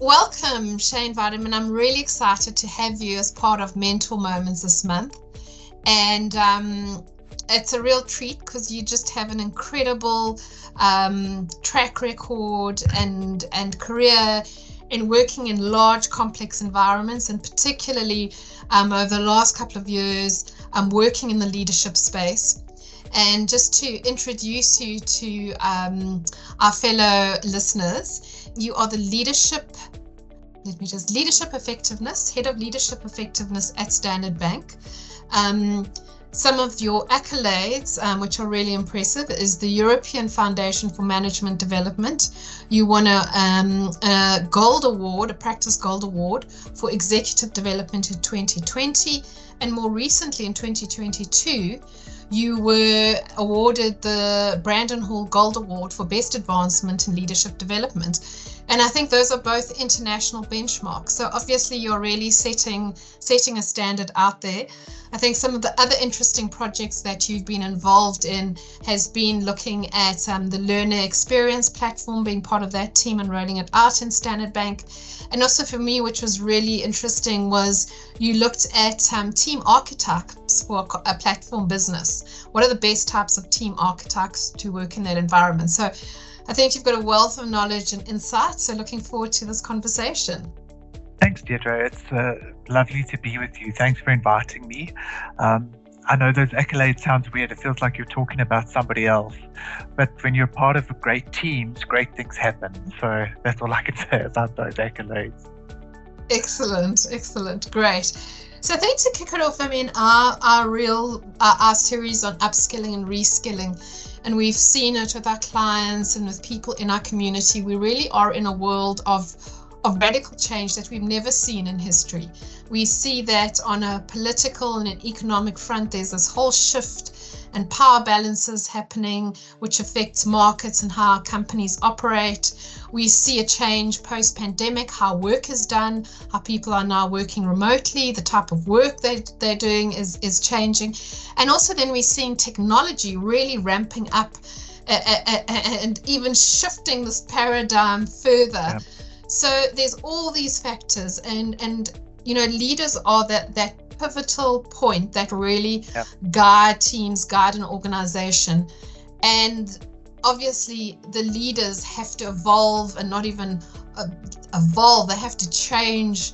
Welcome, Shayne Weideman. I'm really excited to have you as part of Mentor Moments this month. And it's a real treat because you just have an incredible track record and career in working in large, complex environments, and particularly over the last couple of years, working in the leadership space. And just to introduce you to our fellow listeners, you are the leadership effectiveness, head of leadership effectiveness at Standard Bank. Some of your accolades, which are really impressive, is the European Foundation for Management Development. You won a gold award, a practice gold award for executive development in 2020, and more recently in 2022, you were awarded the Brandon Hall Gold Award for Best Advancement in Leadership Development. And I think those are both international benchmarks. So obviously you're really setting a standard out there. I think some of the other interesting projects that you've been involved in has been looking at the learner experience platform, being part of that team and rolling it out in Standard Bank. And also for me, which was really interesting, was you looked at team archetypes for a platform business. What are the best types of team archetypes to work in that environment? So I think you've got a wealth of knowledge and insight. So looking forward to this conversation. Thanks, Deirdre. It's lovely to be with you. Thanks for inviting me. I know those accolades sounds weird. It feels like you're talking about somebody else. But when you're part of great teams, great things happen. So that's all I can say about those accolades. Excellent, great. So I think to kick it off, I mean, our series on upskilling and reskilling, and we've seen it with our clients and with people in our community. We really are in a world of radical change that we've never seen in history. We see that on a political and an economic front, there's this whole shift and power balances happening, which affects markets and how companies operate. We see a change post-pandemic, how work is done, how people are now working remotely, the type of work they're doing is changing. And also then we're seeing technology really ramping up and even shifting this paradigm further. Yeah. So there's all these factors, and you know, leaders are that pivotal point that really guide teams, guide an organization. And obviously the leaders have to evolve, and not even evolve, they have to change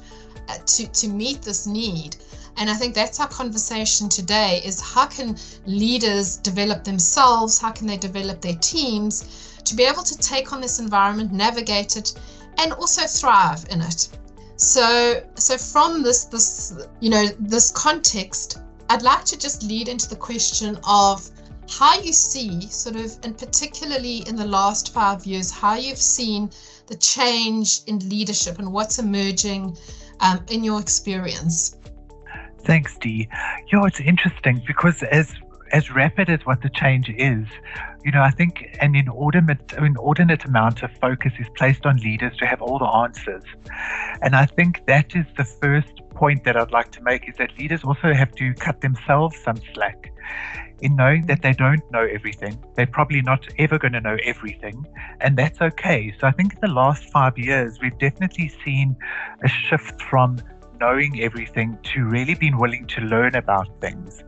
to meet this need. And I think that's our conversation today, is how can leaders develop themselves, how can they develop their teams to be able to take on this environment, navigate it, and also thrive in it. So from this context, I'd like to just lead into the question of how you see sort of, and particularly in the last 5 years, how you've seen the change in leadership and what's emerging in your experience. Thanks, Dee. It's interesting because as rapid as what the change is, I think an inordinate amount of focus is placed on leaders to have all the answers. And I think that is the first point that I'd like to make, is that leaders also have to cut themselves some slack in knowing that they don't know everything. They're probably not ever going to know everything, and that's okay. So I think in the last 5 years, we've definitely seen a shift from knowing everything to really being willing to learn about things.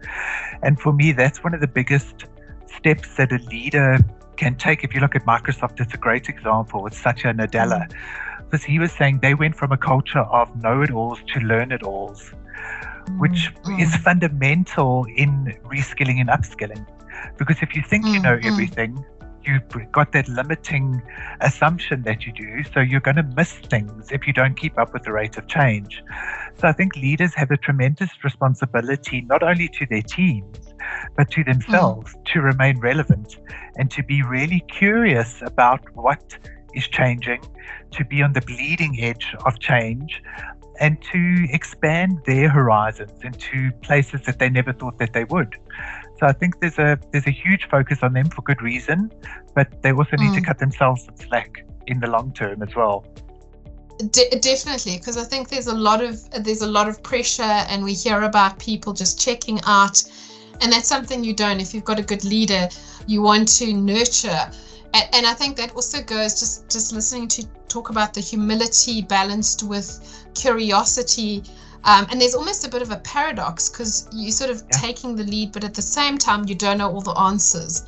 And for me, that's one of the biggest steps that a leader can take. If you look at Microsoft, it's a great example with Satya Nadella, because he was saying they went from a culture of know-it-alls to learn-it-alls, which is fundamental in reskilling and upskilling. Because if you think you know everything, you've got that limiting assumption that you do, so you're going to miss things if you don't keep up with the rate of change. So I think leaders have a tremendous responsibility, not only to their teams, but to themselves, to remain relevant and to be really curious about what is changing, to be on the bleeding edge of change, and to expand their horizons into places that they never thought that they would. So I think there's a huge focus on them for good reason, but they also need to cut themselves some slack in the long term as well. Definitely, because I think there's a lot of pressure, and we hear about people just checking out, and that's something you don't. If you've got a good leader, you want to nurture And I think that also goes, just listening to talk about the humility balanced with curiosity. And there's almost a bit of a paradox, because you're sort of taking the lead, but at the same time, you don't know all the answers.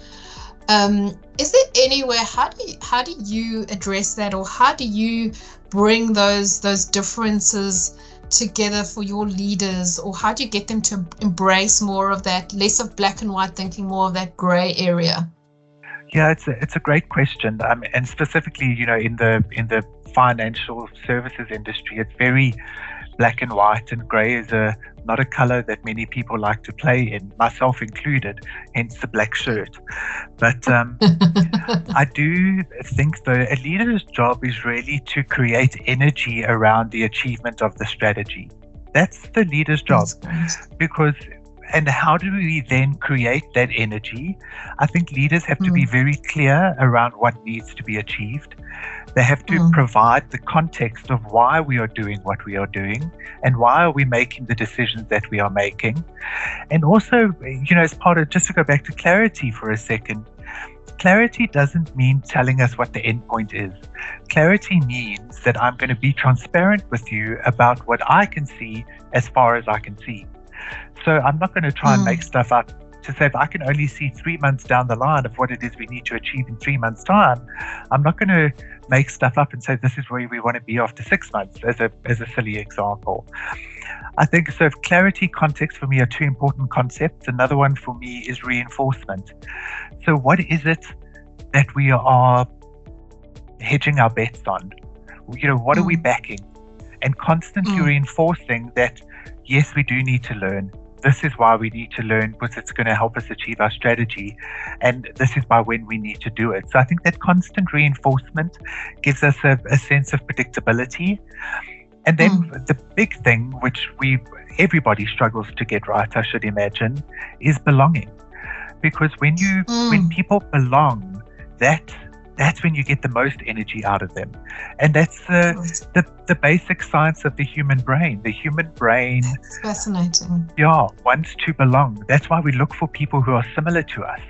Is there any way, how do you address that, or how do you bring those differences together for your leaders, or how do you get them to embrace more of that, less of black and white thinking, more of that gray area? Yeah, it's a great question, and specifically, in the financial services industry, it's very black and white, and grey is not a color that many people like to play in, myself included, hence the black shirt. But I do think, though, a leader's job is really to create energy around the achievement of the strategy. That's the leader's job. Because, and how do we then create that energy? I think leaders have to be very clear around what needs to be achieved. They have to provide the context of why we are doing what we are doing, and why are we making the decisions that we are making. And also, as part of, just to go back to clarity for a second, clarity doesn't mean telling us what the end point is. Clarity means that I'm going to be transparent with you about what I can see as far as I can see. So I'm not going to try and make stuff up to say, if I can only see 3 months down the line of what it is we need to achieve in 3 months' time, I'm not going to make stuff up and say, this is where we want to be after 6 months, as a silly example. I think so. Clarity, context for me are two important concepts. Another one for me is reinforcement. So what is it that we are hedging our bets on? What are we backing? And constantly reinforcing that, yes, we do need to learn. This is why we need to learn, because it's going to help us achieve our strategy. And this is by when we need to do it. So I think that constant reinforcement gives us a sense of predictability. And then the big thing, which everybody struggles to get right, I should imagine, is belonging. Because when people belong, that's when you get the most energy out of them. And that's the basic science of the human brain. The human brain, it's fascinating. Wants to belong. That's why we look for people who are similar to us,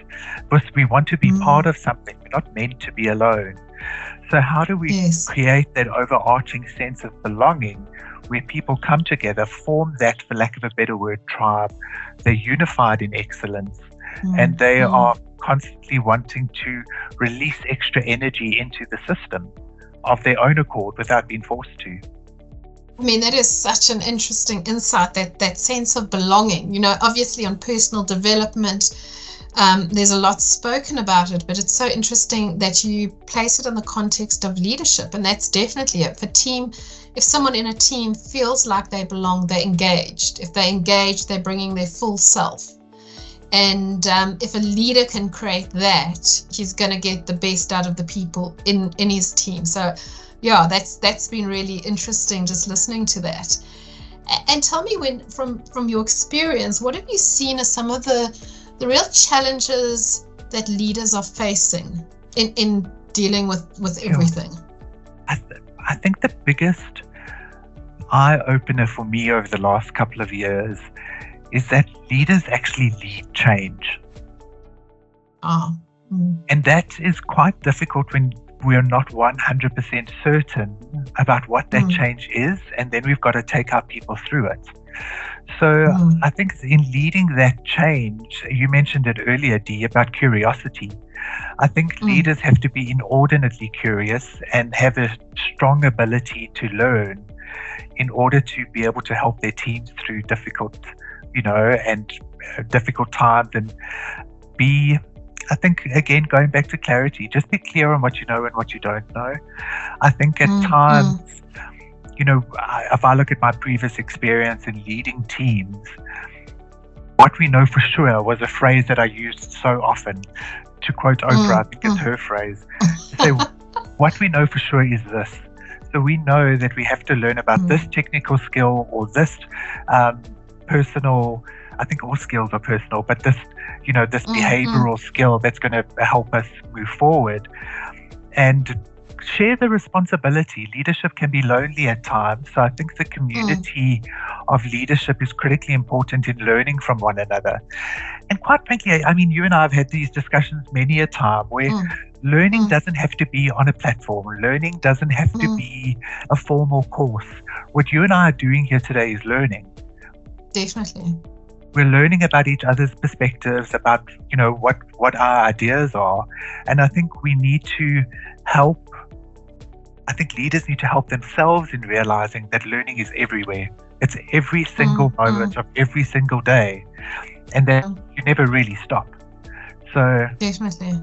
because we want to be part of something. We're not meant to be alone. So how do we create that overarching sense of belonging, where people come together, form that, for lack of a better word, tribe? They're unified in excellence, and they are constantly wanting to release extra energy into the system of their own accord without being forced to. I mean, that is such an interesting insight, that sense of belonging. Obviously on personal development, there's a lot spoken about it, but it's so interesting that you place it in the context of leadership. And that's definitely it. For team, if someone in a team feels like they belong, they're engaged. If they're engaged, they're bringing their full self. And if a leader can create that, he's going to get the best out of the people in his team. So that's been really interesting, just listening to that. And tell me, from your experience, what have you seen as some of the real challenges that leaders are facing in dealing with everything? I think the biggest eye-opener for me over the last couple of years is that leaders actually lead change. And that is quite difficult when we're not 100% certain about what that change is, and then we've got to take our people through it. So I think in leading that change, you mentioned it earlier, Dee, about curiosity. I think leaders have to be inordinately curious and have a strong ability to learn in order to be able to help their teams through difficult times, and be, I think, again, going back to clarity, just be clear on what you know and what you don't know. I think at times, if I look at my previous experience in leading teams, what we know for sure was a phrase that I used so often. To quote Oprah, I think it's her phrase. So what we know for sure is this. So we know that we have to learn about this technical skill, or this personal, I think all skills are personal, but this, this behavioral skill that's going to help us move forward. And share the responsibility. Leadership can be lonely at times. So I think the community of leadership is critically important in learning from one another. And quite frankly, I mean, you and I have had these discussions many a time where learning doesn't have to be on a platform. Learning doesn't have to be a formal course. What you and I are doing here today is learning. Definitely. We're learning about each other's perspectives, about, what our ideas are. And I think we need to help. I think leaders need to help themselves in realizing that learning is everywhere. It's every single moment of every single day, and that you never really stop. So definitely.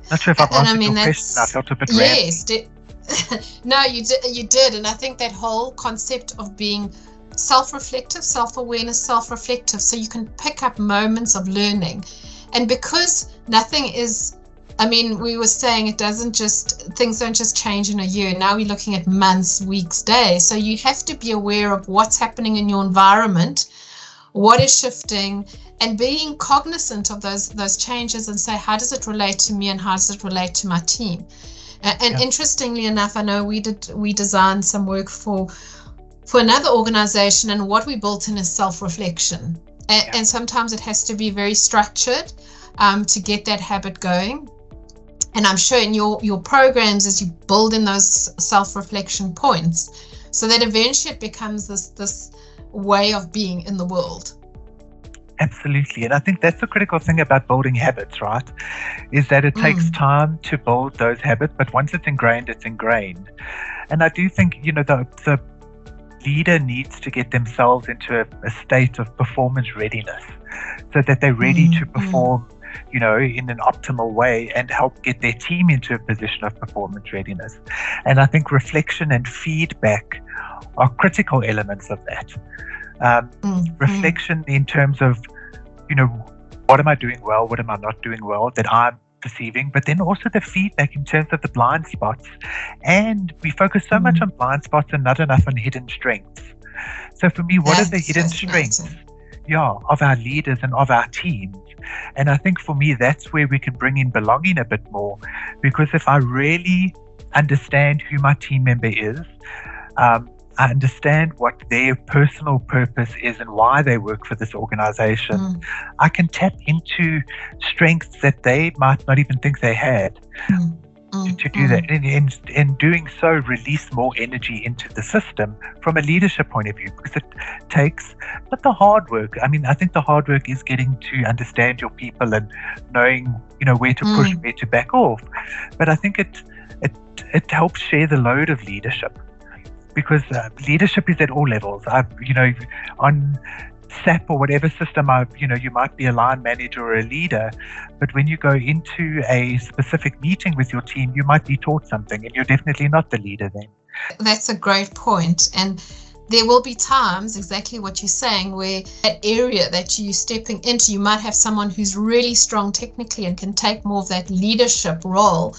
Not sure if I've answered your question. I felt a bit ranty. No, you did. And I think that whole concept of being self-reflective, self-awareness, self-reflective, so you can pick up moments of learning. And because nothing is, we were saying things don't just change in a year. Now we're looking at months, weeks, days. So you have to be aware of what's happening in your environment, what is shifting, and being cognizant of those changes and say, how does it relate to me and how does it relate to my team? And interestingly enough, I know we designed some work for another organization, and what we built in is self-reflection. And sometimes it has to be very structured to get that habit going. And I'm sure in your programs, as you build in those self-reflection points, so that eventually it becomes this way of being in the world. Absolutely. And I think that's the critical thing about building habits, right? Is that it takes time to build those habits, but once it's ingrained, it's ingrained. And I do think, the leader needs to get themselves into a state of performance readiness so that they're ready to perform, in an optimal way and help get their team into a position of performance readiness. And I think reflection and feedback are critical elements of that. Reflection in terms of, what am I doing well? What am I not doing well that I'm perceiving? But then also the feedback in terms of the blind spots. And we focus so much on blind spots and not enough on hidden strengths. So for me, what are the hidden strengths of our leaders and of our teams? And I think for me, that's where we can bring in belonging a bit more, because if I really understand who my team member is, I understand what their personal purpose is and why they work for this organization, I can tap into strengths that they might not even think they had to do that. And in doing so, release more energy into the system from a leadership point of view, because it takes not the hard work. I think the hard work is getting to understand your people and knowing, where to push, where to back off. But I think it helps share the load of leadership. Because leadership is at all levels. On SAP or whatever system, you might be a line manager or a leader, but when you go into a specific meeting with your team, you might be taught something, and you're definitely not the leader then. That's a great point. And there will be times, exactly what you're saying, where that area that you're stepping into, you might have someone who's really strong technically and can take more of that leadership role.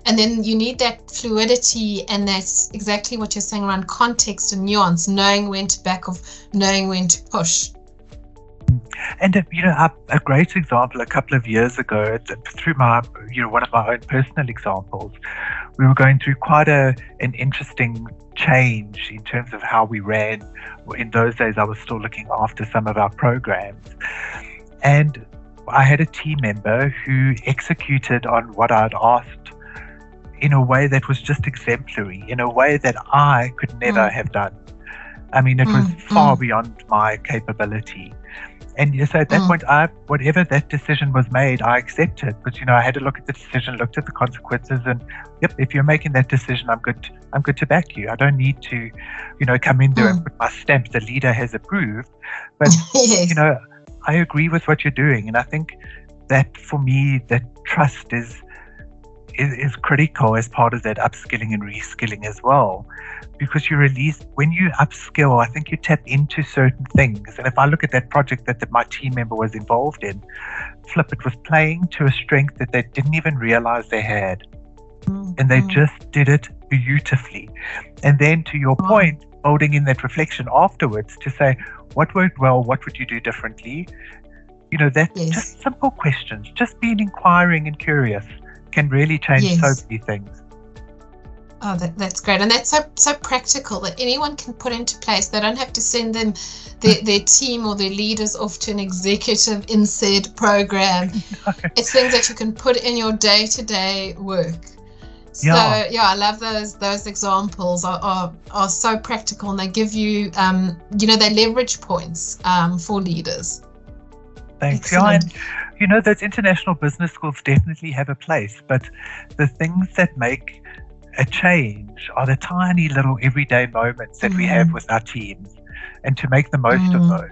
And then you need that fluidity, and that's exactly what you're saying around context and nuance, knowing when to back off, knowing when to push. And a great example a couple of years ago, through my one of my own personal examples, we were going through quite an interesting change in terms of how we ran. In those days, I was still looking after some of our programs, and I had a team member who executed on what I'd asked in a way that was just exemplary, in a way that I could never have done. It was far beyond my capability. And so at that point, whatever that decision was made, I accepted. But I had to look at the decision, looked at the consequences, and if you're making that decision, I'm good to back you. I don't need to, come in there and put my stamp. The leader has approved. But yes. I agree with what you're doing, and I think that for me, that trust is critical as part of that upskilling and reskilling as well, because when you upskill, I think you tap into certain things. And if I look at that project that my team member was involved in, it was playing to a strength that they didn't even realize they had, and they just did it beautifully. And then to your point, building in that reflection afterwards to say, what worked well, what would you do differently? Just simple questions, just being inquiring and curious can really change so many things. Oh, that's great. And that's so practical that anyone can put into place. They don't have to send them their team or their leaders off to an executive instead program. It's things that you can put in your day-to-day work. So I love those examples are so practical, and they give you they leverage points for leaders. Thanks. Yeah, and those international business schools definitely have a place, but the things that make a change are the tiny little everyday moments that we have with our teams, and to make the most of those.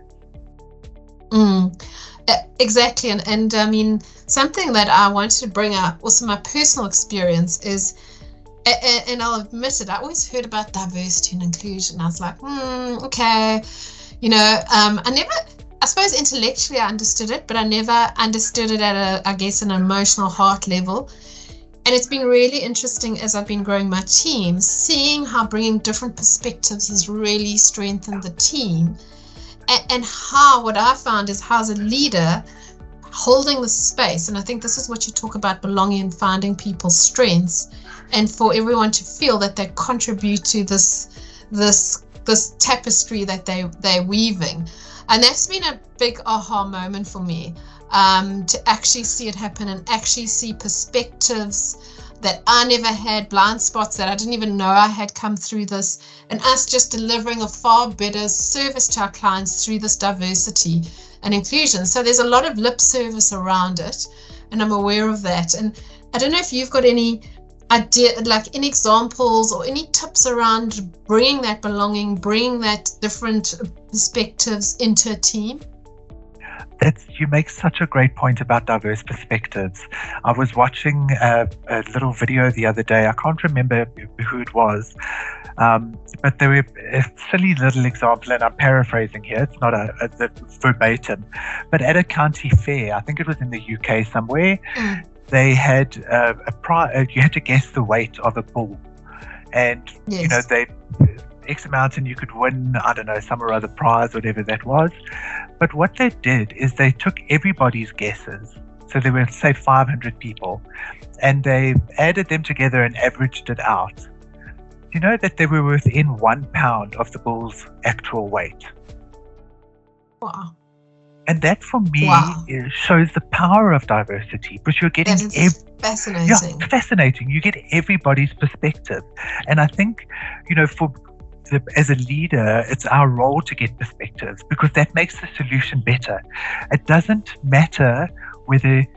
Exactly. And I mean, something that I wanted to bring up, also my personal experience is, and I'll admit it, I always heard about diversity and inclusion. I was like, okay, I suppose intellectually I understood it, but I never understood it at an emotional heart level. And it's been really interesting as I've been growing my team, seeing how bringing different perspectives has really strengthened the team. And how, what I found is, how as a leader, holding the space, and I think this is what you talk about, belonging and finding people's strengths, and for everyone to feel that they contribute to this tapestry that they're weaving. And that's been a big aha moment for me, to actually see it happen and actually see perspectives that I never had, blind spots that I didn't even know I had come through this, and us just delivering a far better service to our clients through this diversity and inclusion. So there's a lot of lip service around it, and I'm aware of that. And I don't know if you've got any idea, like any examples or any tips around bringing that belonging, bringing that different perspectives into a team. You make such a great point about diverse perspectives. I was watching a little video the other day. I can't remember who it was, but there were a silly little example, and I'm paraphrasing here. It's not a verbatim, but at a county fair, I think it was in the UK somewhere, they had you had to guess the weight of a bull, and they X amount and you could win, I don't know, some or other prize, whatever that was. But what they did is they took everybody's guesses. So there were, say, 500 people, and they added them together and averaged it out. You know that they were within 1 pound of the bull's actual weight. Wow. And that, for me, shows the power of diversity, because you're getting fascinating. Yeah, fascinating. You get everybody's perspective. And I think, as a leader, it's our role to get perspectives, because that makes the solution better. It doesn't matter whether,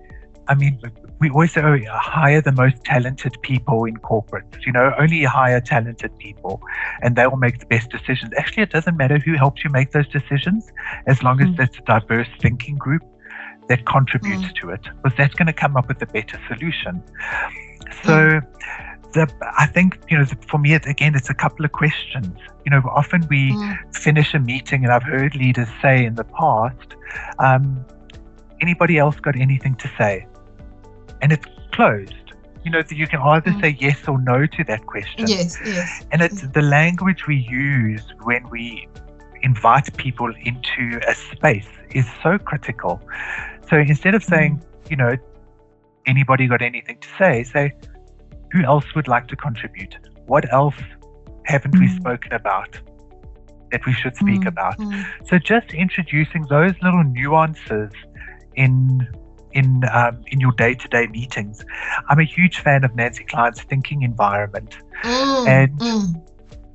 we always say, hire the most talented people in corporates, only hire talented people and they will make the best decisions. Actually, it doesn't matter who helps you make those decisions, as long as it's a diverse thinking group that contributes to it, because that's going to come up with a better solution. So I think, for me, it's a couple of questions. Often we finish a meeting, and I've heard leaders say in the past, anybody else got anything to say? And it's closed. You can either say yes or no to that question. Yes. And it's the language we use when we invite people into a space is so critical. So instead of saying, anybody got anything to say, who else would like to contribute? What else haven't we spoken about that we should speak about? So just introducing those little nuances in your day-to-day meetings. I'm a huge fan of Nancy Klein's thinking environment, and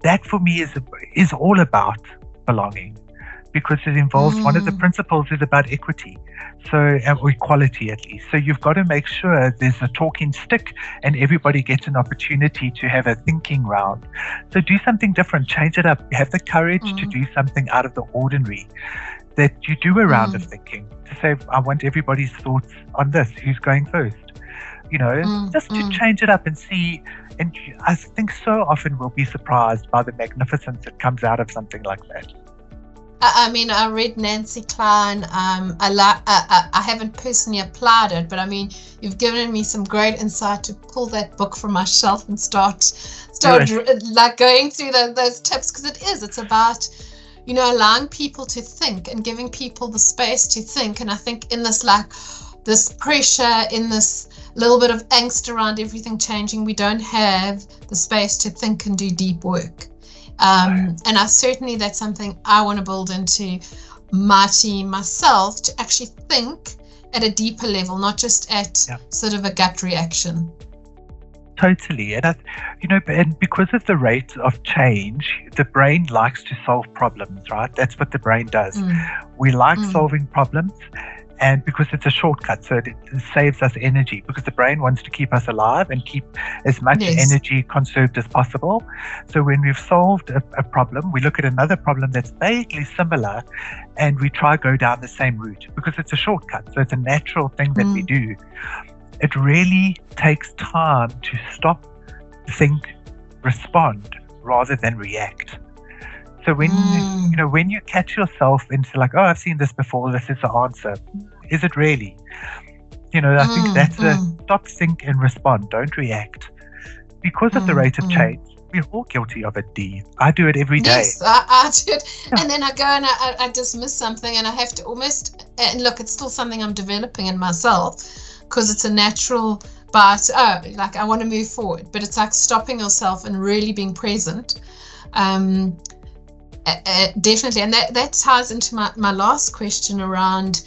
that for me is all about belonging, because it involves one of the principles is about equity, or equality at least. So you've got to make sure there's a talking stick and everybody gets an opportunity to have a thinking round. So do something different, change it up, have the courage to do something out of the ordinary, that you do a round of thinking, to say, I want everybody's thoughts on this, who's going first, just to change it up and see. And I think so often we'll be surprised by the magnificence that comes out of something like that. I read Nancy Klein. I haven't personally applied it, but you've given me some great insight to pull that book from my shelf and start like going through those tips, because it's about allowing people to think and giving people the space to think. And I think in this this pressure, in this little bit of angst around everything changing, we don't have the space to think and do deep work. And that's something I want to build into my team, myself, to actually think at a deeper level, not just at sort of a gut reaction. Totally. And and because of the rate of change, the brain likes to solve problems, right? That's what the brain does. We like solving problems, and because it's a shortcut, so it saves us energy, because the brain wants to keep us alive and keep as much energy conserved as possible. So when we've solved a problem, we look at another problem that's vaguely similar, and we try to go down the same route because it's a shortcut. So it's a natural thing that we do. It really takes time to stop, think, respond, rather than react. So when when you catch yourself into like, oh, I've seen this before, this is the answer. Is it really? I think that's a stop, think, and respond. Don't react. Because of the rate of change, we're all guilty of it, Dee. I do it every day. Yes, I do it. And then I go and I dismiss something, and I have to almost, and look, it's still something I'm developing in myself, because it's a natural like I want to move forward, but it's like stopping yourself and really being present. Definitely. And that ties into my last question around,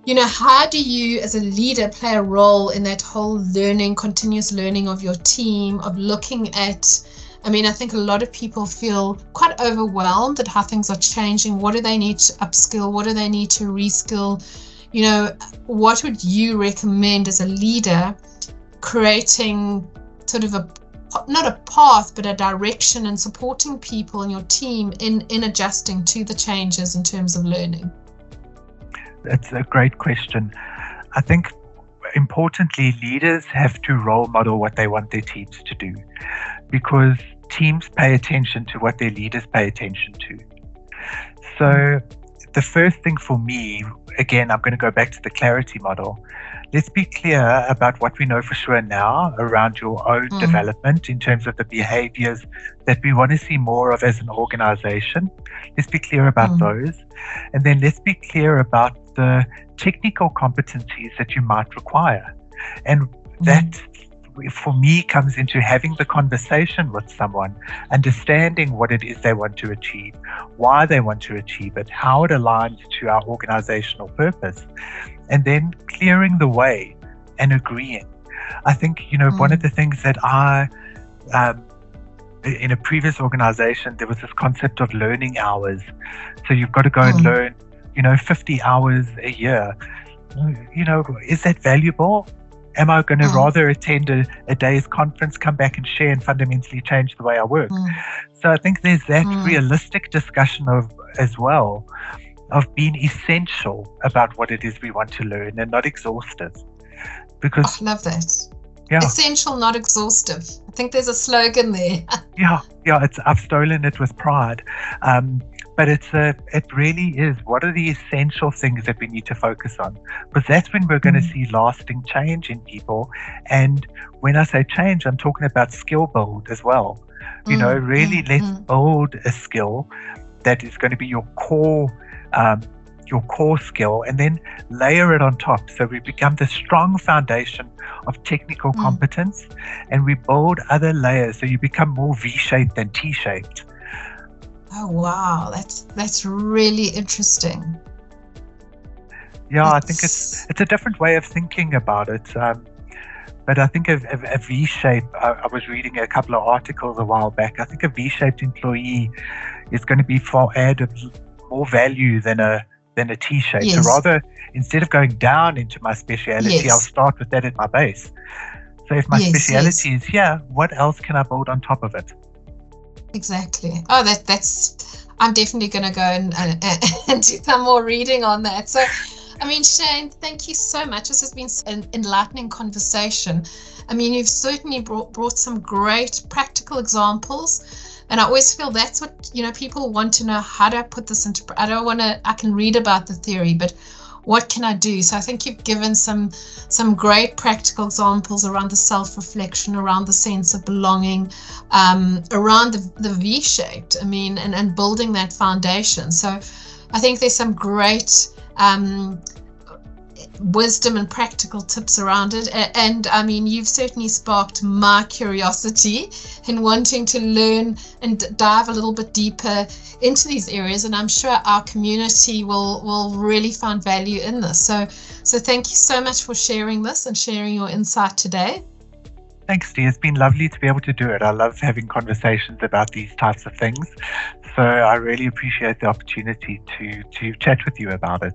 how do you as a leader play a role in that whole continuous learning of your team, of looking at, I think a lot of people feel quite overwhelmed at how things are changing. What do they need to upskill? What do they need to reskill? What would you recommend as a leader, creating sort of not a path, but a direction, and supporting people in your team in adjusting to the changes in terms of learning? That's a great question. I think importantly, leaders have to role model what they want their teams to do, because teams pay attention to what their leaders pay attention to. So the first thing for me, again, I'm going to go back to the clarity model. Let's be clear about what we know for sure now around your own development in terms of the behaviors that we want to see more of as an organization. Let's be clear about those. And then let's be clear about the technical competencies that you might require. And that, for me, comes into having the conversation with someone, understanding what it is they want to achieve, why they want to achieve it, how it aligns to our organizational purpose, and then clearing the way and agreeing. I think, one of the things that in a previous organization, there was this concept of learning hours. So you've got to go and learn, 50 hours a year. Is that valuable? Am I going to rather attend a day's conference, come back and share, and fundamentally change the way I work? So I think there's that realistic discussion as well of being essential about what it is we want to learn, and not exhaustive. Because I love that. Yeah. Essential, not exhaustive. I think there's a slogan there. Yeah. I've stolen it with pride. But it really is. What are the essential things that we need to focus on? Because that's when we're going to see lasting change in people. And when I say change, I'm talking about skill build as well. Really let's build a skill that is going to be your core skill, and then layer it on top. So we become the strong foundation of technical competence, and we build other layers so you become more V-shaped than T-shaped. Oh wow, that's really interesting. Yeah, I think it's a different way of thinking about it. But I think a V-shape, I was reading a couple of articles a while back. I think a V-shaped employee is going to be add more value than a T-shape. Yes. So rather, instead of going down into my speciality, I'll start with that at my base. So if my speciality is here, what else can I build on top of it? Exactly. Oh, that's. I'm definitely going to go and do some more reading on that. So, Shayne, thank you so much. This has been an enlightening conversation. You've certainly brought some great practical examples, and I always feel that's what people want to know. How do I put this into? I can read about the theory, but what can I do? So I think you've given some great practical examples around the self-reflection, around the sense of belonging, around the V-shaped, and building that foundation. So I think there's some great wisdom and practical tips around it. And I mean, you've certainly sparked my curiosity in wanting to learn and dive a little bit deeper into these areas. And I'm sure our community will really find value in this. So thank you so much for sharing this and sharing your insight today. Thanks, Dee. It's been lovely to be able to do it. I love having conversations about these types of things. So I really appreciate the opportunity to chat with you about it.